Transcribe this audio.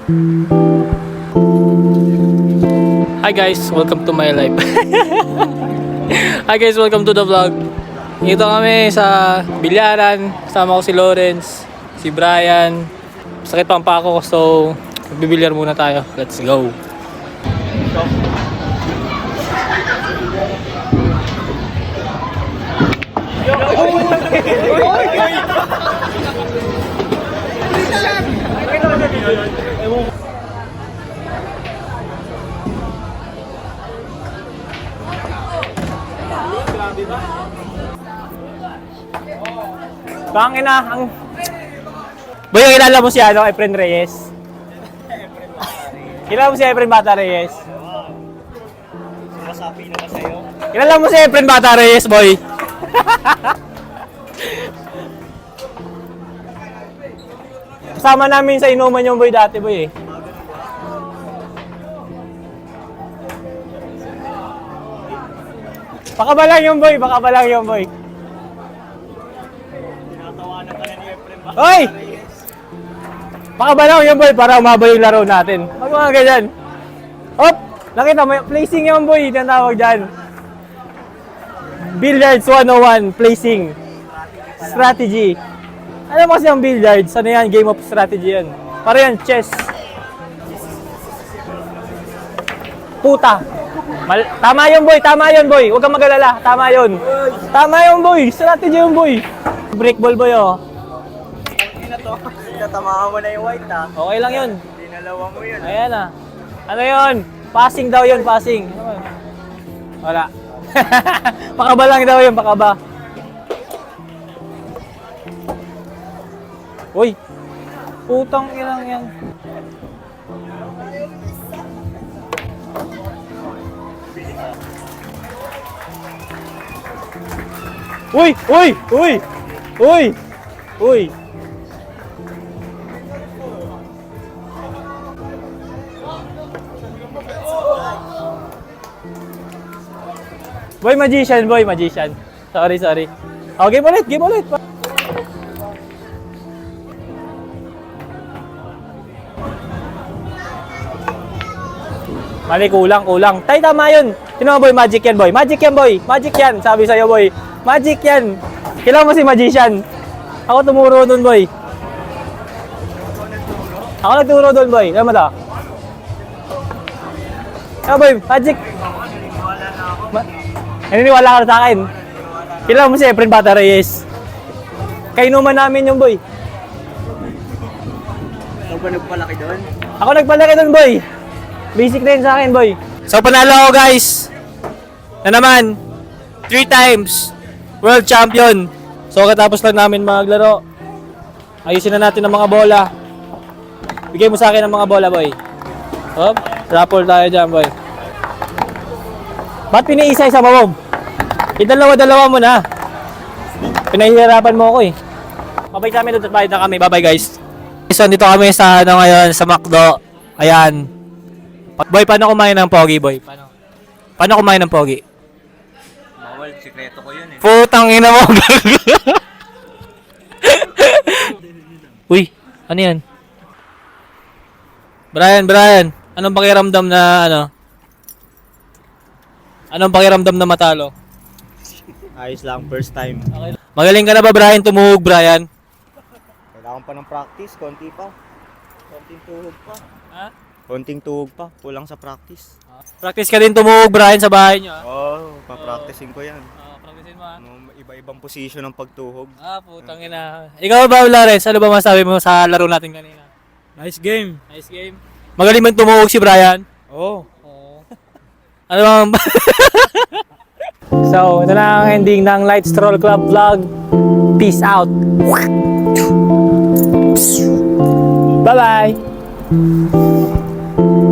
Hi guys, welcome to my life. Hi guys, welcome to the vlog. Dito kami sa Bilyaran. Kasama ko si Lawrence, si Brian. Sakit pa ang pako ko, so magbibilyar muna tayo. Let's go. Bangin na ang Boy, yung kilala mo si Efren Reyes? Kilala mo si Efren Bata Reyes? Sumasapi naman sa'yo. Kilala mo si Efren Bata Reyes, boy? Kasama namin sa inuman yung boy dati, boy eh. Pakabalang yung boy, pakabalang yung boy. Tinatawanan ka na ni Efren ba? Hoy! Pakabalang yung boy para umaba yung laro natin. Huwag mga ganyan. Hop! Nakita mo, placing yung boy, tinatawag dyan. Billiards 101, placing. Strategy. Alam mo kasi ang billiards, ano yan? Game of strategy yan. Para yan, chess. Puta. Tama yun boy, tama yun boy. Huwag kang mag-alala, tama yun. Tama yun boy, strategy yun boy. Break ball boy oh. Ano to? Tinatamaan mo na yung white ha. Okay lang yun. Dinalawa mo yun. Ayan ah. Ano yun? Passing daw yun, passing. Wala. Pakaba lang daw yun, pakaba. Uy. Putang ilang yan. Uy! Uy! Uy! Uy! Uy! Boy, magician, boy, magician. Sorry, sorry. Oh, game ulit, game ulit. Mali, kulang, kulang. Tay, tama yun. Sino boy, magic yan, boy. Magic yan, boy. Magic yan. Sabi sa'yo, boy. Magic yan. Kailangan mo si magician. Ako tumuro dun, boy. Ako nagturo dun, boy. Alam mo to? Ah, boy, magic. Naniniwala ka sa akin. Kailangan mo si Efren Bata Reyes. Kainuman namin yung boy. Ikaw ba nagpalaki doon? Ako nagpalaki dun, boy. Basic na yun sa akin, boy. So, panalo ako, guys. Na naman, 3 times world champion. So, katapos lang namin maglaro. Ayusin na natin ang mga bola. Bigay mo sa akin ang mga bola, boy. Hop, raffle tayo dyan, boy. Ba't pinaisa-isa mo, Bob? Idalawa-dalawa mo na. Pinahihirapan mo ako eh. Babay kami doon at bayad na kami. Bye-bye, guys. So, dito kami sa ngayon, sa McDo. Ayan. Boy, paano kumain ng pogi, boy? Paano kumain ng pogi? Bawal, sikreto ko yun eh. Putang ina mo. Uy, ano yan? Brian, anong pakiramdam na Anong pakiramdam na matalo? Ayos lang, first time. Okay. Magaling ka na ba, Brian? Tumuhog, Brian? Kailangan pa ng practice, konti pa. Konting tuhog pa. Ha? Konting tuhog pa, kulang sa practice. Practice ka din tumuhog, Brian, sa bahay nyo, ha? Oo, papracticing ko yan. Practicein mo, ha? Iba-ibang posisyon ng pagtuhog. Putang ina. Ikaw ba, Lawrence? Ano ba masabi mo sa laro natin kanina? Nice game. Nice game. Magaling man tumuhog si Brian? Oo. Ano bang... So, ito na ang ending ng Light Stroll Club vlog. Peace out. Bye-bye.